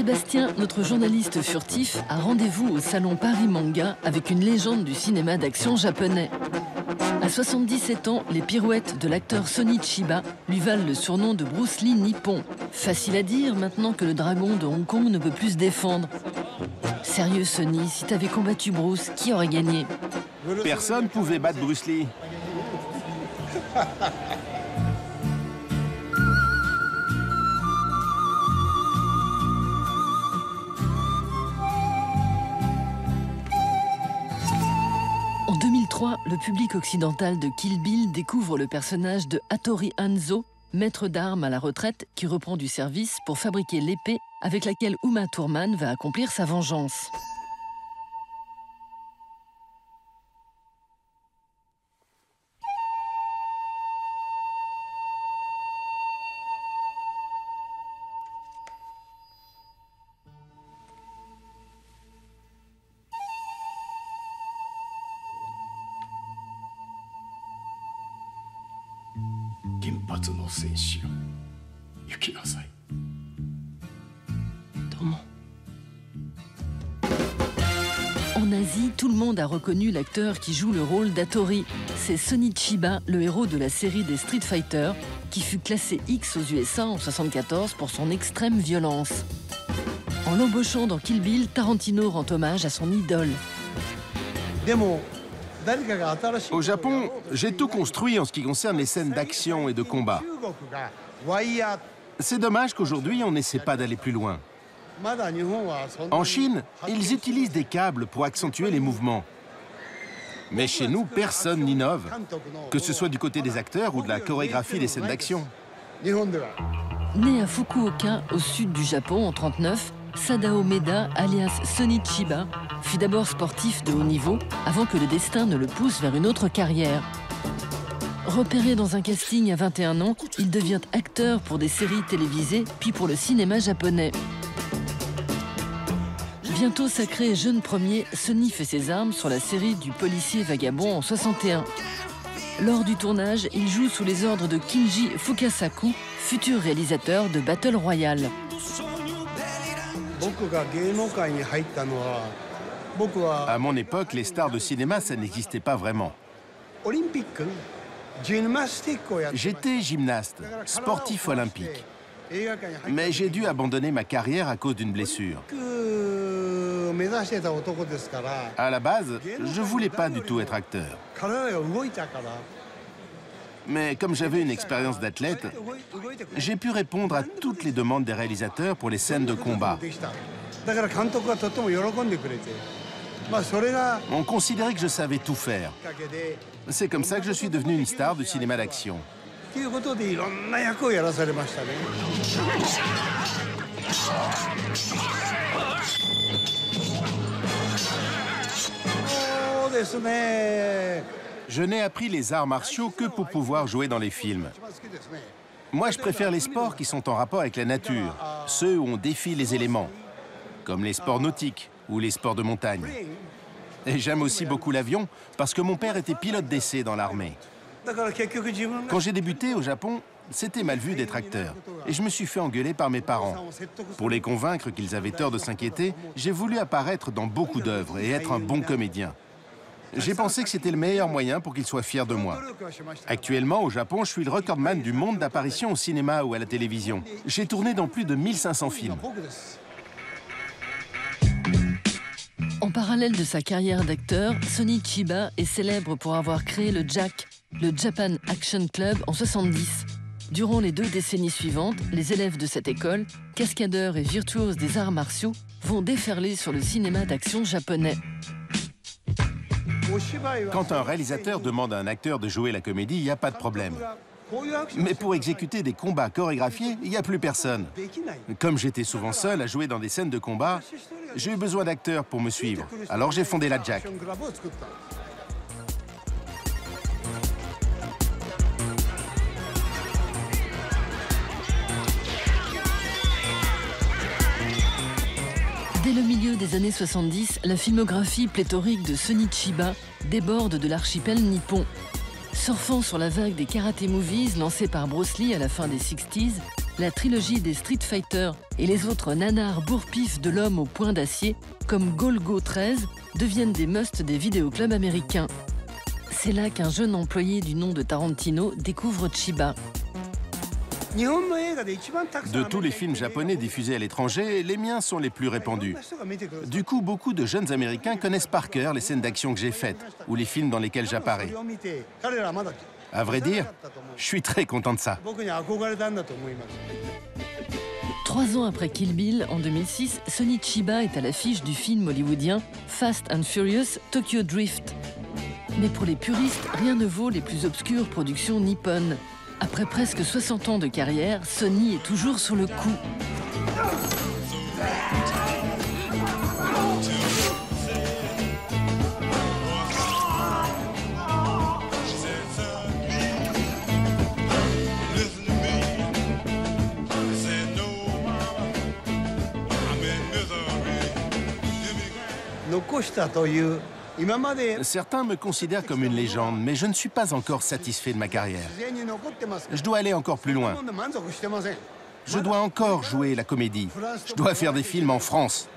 Sébastien, notre journaliste furtif, a rendez-vous au salon Paris Manga avec une légende du cinéma d'action japonais. À 77 ans, les pirouettes de l'acteur Sonny Chiba lui valent le surnom de Bruce Lee nippon. Facile à dire maintenant que le dragon de Hong Kong ne peut plus se défendre. Sérieux Sonny, si t'avais combattu Bruce, qui aurait gagné? Personne pouvait battre Bruce Lee. En 2003, le public occidental de Kill Bill découvre le personnage de Hattori Hanzo, maître d'armes à la retraite qui reprend du service pour fabriquer l'épée avec laquelle Uma Thurman va accomplir sa vengeance. En Asie, tout le monde a reconnu l'acteur qui joue le rôle d'Hattori. C'est Sonny Chiba, le héros de la série des Street Fighter, qui fut classé X aux USA en 1974 pour son extrême violence. En l'embauchant dans Kill Bill, Tarantino rend hommage à son idole. Au Japon, j'ai tout construit en ce qui concerne les scènes d'action et de combat. C'est dommage qu'aujourd'hui, on n'essaie pas d'aller plus loin. En Chine, ils utilisent des câbles pour accentuer les mouvements. Mais chez nous, personne n'innove, que ce soit du côté des acteurs ou de la chorégraphie des scènes d'action. Né à Fukuoka, au sud du Japon, en 1939, Sadao Maeda, alias Sonny Chiba, fut d'abord sportif de haut niveau avant que le destin ne le pousse vers une autre carrière. Repéré dans un casting à 21 ans, il devient acteur pour des séries télévisées, puis pour le cinéma japonais. Bientôt sacré jeune premier, Sonny fait ses armes sur la série du policier vagabond en 61. Lors du tournage, il joue sous les ordres de Kinji Fukasaku, futur réalisateur de Battle Royale. À mon époque, les stars de cinéma, ça n'existait pas vraiment. J'étais gymnaste, sportif olympique. Mais j'ai dû abandonner ma carrière à cause d'une blessure. À la base, je ne voulais pas du tout être acteur. Mais comme j'avais une expérience d'athlète, j'ai pu répondre à toutes les demandes des réalisateurs pour les scènes de combat. On considérait que je savais tout faire. C'est comme ça que je suis devenu une star du cinéma d'action. Je n'ai appris les arts martiaux que pour pouvoir jouer dans les films. Moi, je préfère les sports qui sont en rapport avec la nature, ceux où on défie les éléments, comme les sports nautiques ou les sports de montagne. Et j'aime aussi beaucoup l'avion parce que mon père était pilote d'essai dans l'armée. Quand j'ai débuté au Japon, c'était mal vu d'être acteur. Et je me suis fait engueuler par mes parents. Pour les convaincre qu'ils avaient tort de s'inquiéter, j'ai voulu apparaître dans beaucoup d'œuvres et être un bon comédien. J'ai pensé que c'était le meilleur moyen pour qu'ils soient fiers de moi. Actuellement, au Japon, je suis le recordman du monde d'apparition au cinéma ou à la télévision. J'ai tourné dans plus de 1500 films. En parallèle de sa carrière d'acteur, Sonny Chiba est célèbre pour avoir créé le JAC, le Japan Action Club, en 1970. Durant les 2 décennies suivantes, les élèves de cette école, cascadeurs et virtuoses des arts martiaux, vont déferler sur le cinéma d'action japonais. Quand un réalisateur demande à un acteur de jouer la comédie, il n'y a pas de problème. Mais pour exécuter des combats chorégraphiés, il n'y a plus personne. Comme j'étais souvent seul à jouer dans des scènes de combat, j'ai eu besoin d'acteurs pour me suivre. Alors j'ai fondé la JAC. Dès le milieu des années 70, la filmographie pléthorique de Sonny Chiba déborde de l'archipel nippon. Surfant sur la vague des karaté movies lancés par Bruce Lee à la fin des 60s, la trilogie des Street Fighter et les autres nanars bourre-pif de l'homme au poing d'acier, comme Golgo 13, deviennent des musts des vidéoclubs américains. C'est là qu'un jeune employé du nom de Tarantino découvre Chiba. De tous les films japonais diffusés à l'étranger, les miens sont les plus répandus. Du coup, beaucoup de jeunes Américains connaissent par cœur les scènes d'action que j'ai faites ou les films dans lesquels j'apparais. À vrai dire, je suis très content de ça. 3 ans après Kill Bill, en 2006, Sonny Chiba est à l'affiche du film hollywoodien Fast and Furious Tokyo Drift. Mais pour les puristes, rien ne vaut les plus obscures productions nippones. Après presque 60 ans de carrière, Sonny est toujours sur le coup. Certains me considèrent comme une légende, mais je ne suis pas encore satisfait de ma carrière. Je dois aller encore plus loin. Je dois encore jouer la comédie. Je dois faire des films en France.